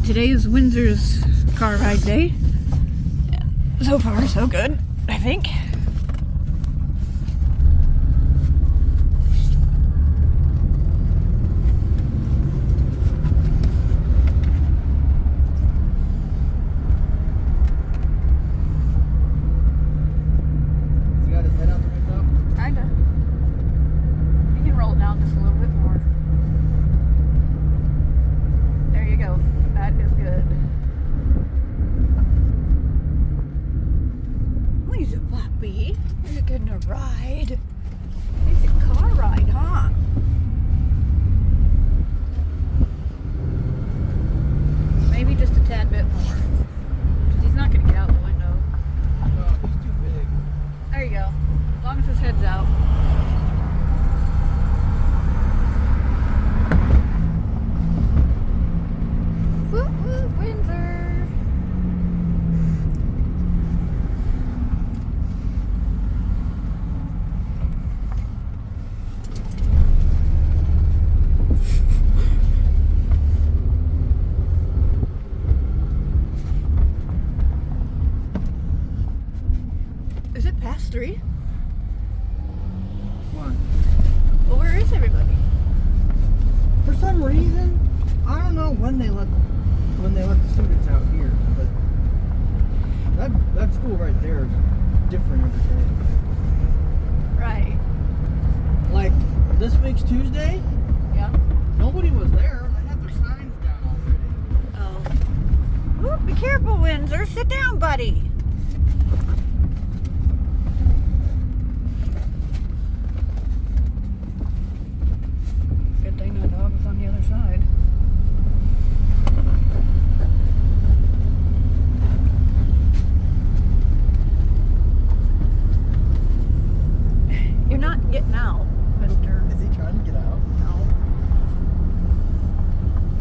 Today is Windsor's car ride day. So far, so good, I think. Has he got his head out the window? Kinda. You can roll it down just a little bit more. There you go. That is good. He's a puppy. He's getting a ride. He's a car ride, huh? Maybe just a tad bit more. 'Cause he's not going to get out the window. No, he's too big. There you go. As long as his head's out. Woo woo, Windsor. Is it past 3? What? Well, where is everybody? For some reason, I don't know when they let the students out here, but that school right there is different every day. Right. Like this week's Tuesday, Yeah. nobody was there. They had their signs down already. Oh. Ooh, be careful, Windsor. Sit down, buddy. Good thing that dog was on the other side. You're not getting out, Mr. Is he trying to get out? No.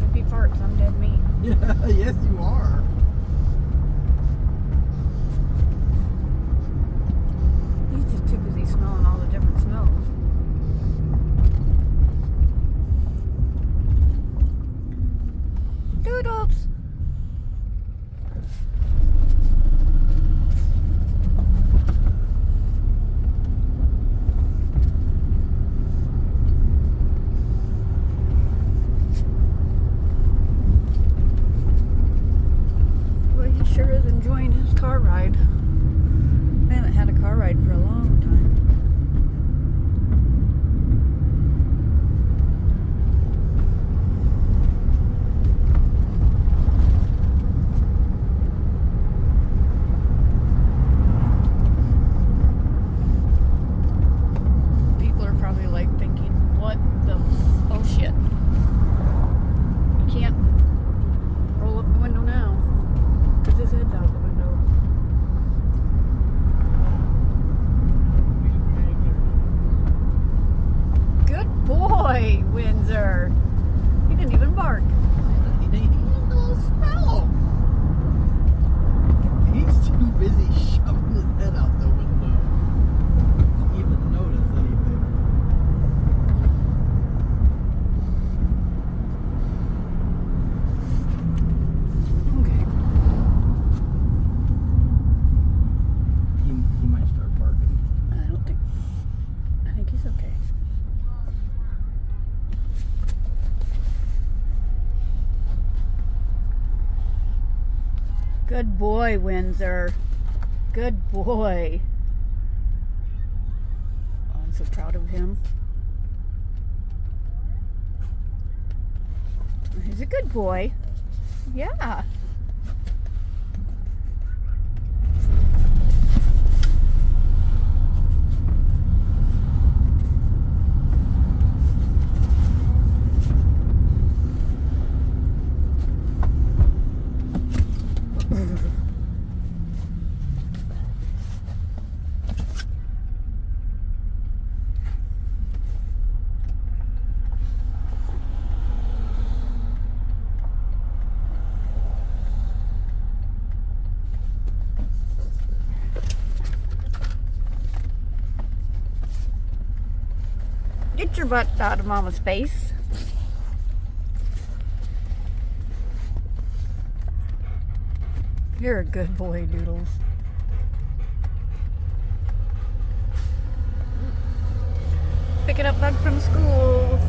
If he farts, I'm dead meat. Yeah, yes, you are. He's just too busy smelling all the different smells. Doodles! Well, he sure is enjoying his car ride. I haven't had a car ride for a long time. People are probably like thinking, what the, oh shit. You can't roll up the window now because his head's out the window. Good boy, Windsor. He didn't even bark. He didn't even smell him. He's too busy shoving his head out the window to even notice anything. Okay. He might start barking. I think he's okay. Good boy, Windsor. Good boy. Oh, I'm so proud of him. He's a good boy. Yeah. Get your butt out of Mama's face. You're a good boy, Doodles. Picking up Bug from school.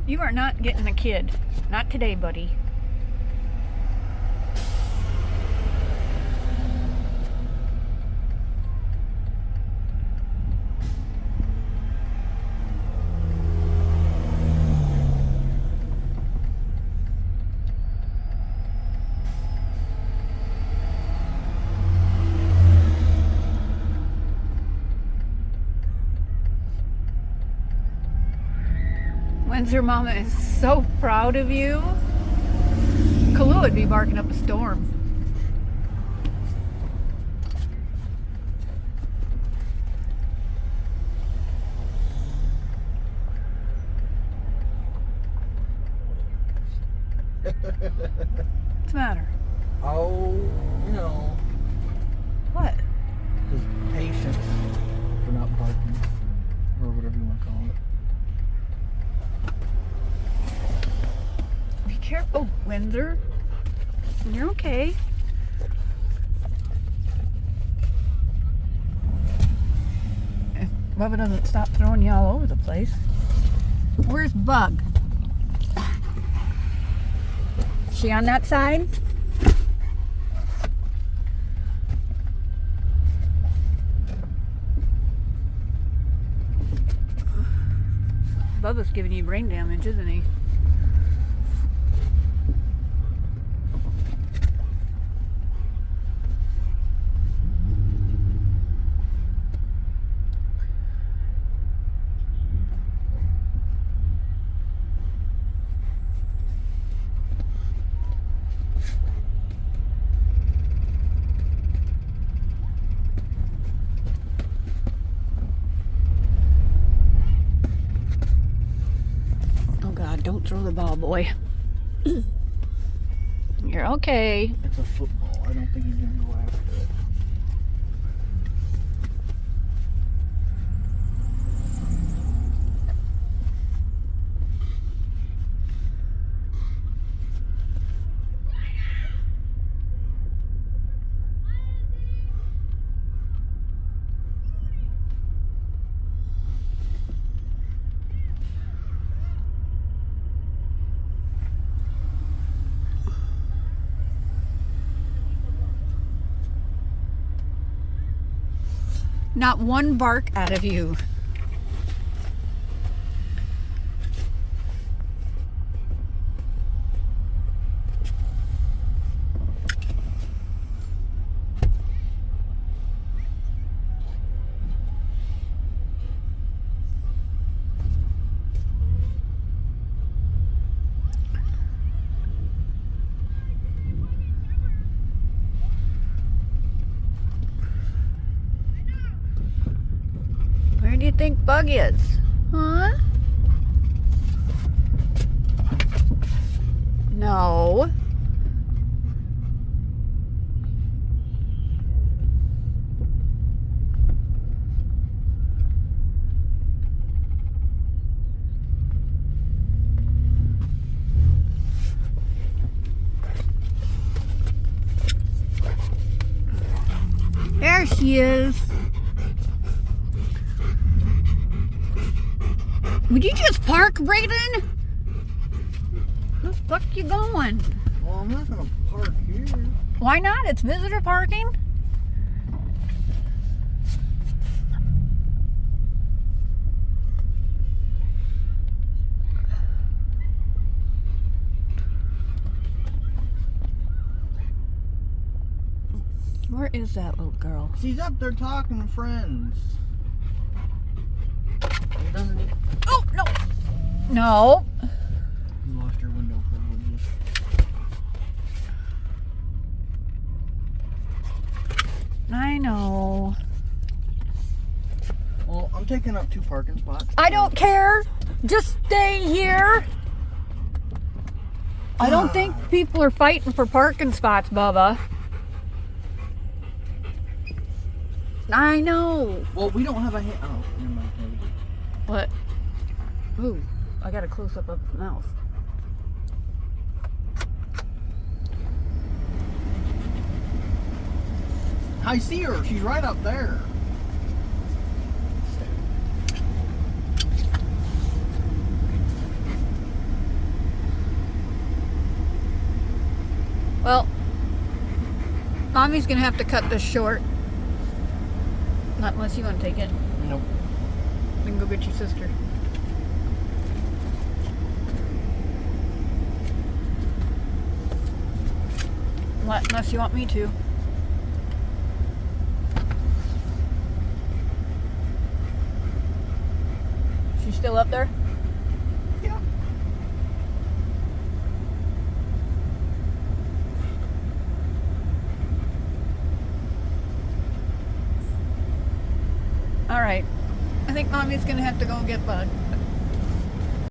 You are not getting a kid. Not today, buddy. Windsor Mama is so proud of you. Kalu would be barking up a storm. What's the matter? Oh, you know, What? his patience for not barking, or whatever you want to call it. Be careful, Windsor. You're okay. If Bubba doesn't stop throwing you all over the place. Where's Bug? Is she on that side? Bubba's giving you brain damage, isn't he? Don't throw the ball, boy. You're okay. It's a football. I don't think he's going to go after it. Not one bark out of you. Where do you think Bug is? Huh? No. There she is. Would you just park, Brayden? Where the fuck you going? Well, I'm not going to park here. Why not? It's visitor parking. Where is that little girl? She's up there talking to friends. Doesn't he? Oh, no. No. You lost your window privileges. I know. Well, I'm taking up 2 parking spots. I don't care. Just stay here. I don't think people are fighting for parking spots, Bubba. I know. Well, we don't have a hand. Oh, never mind. What? Ooh. I got a close up of his mouth. I see her. She's right up there. Well, Mommy's gonna have to cut this short. Not unless you want to take it. Nope. Then go get your sister. Unless you want me to. She's still up there? Yeah. Alright. I think Mommy's gonna have to go get Bud.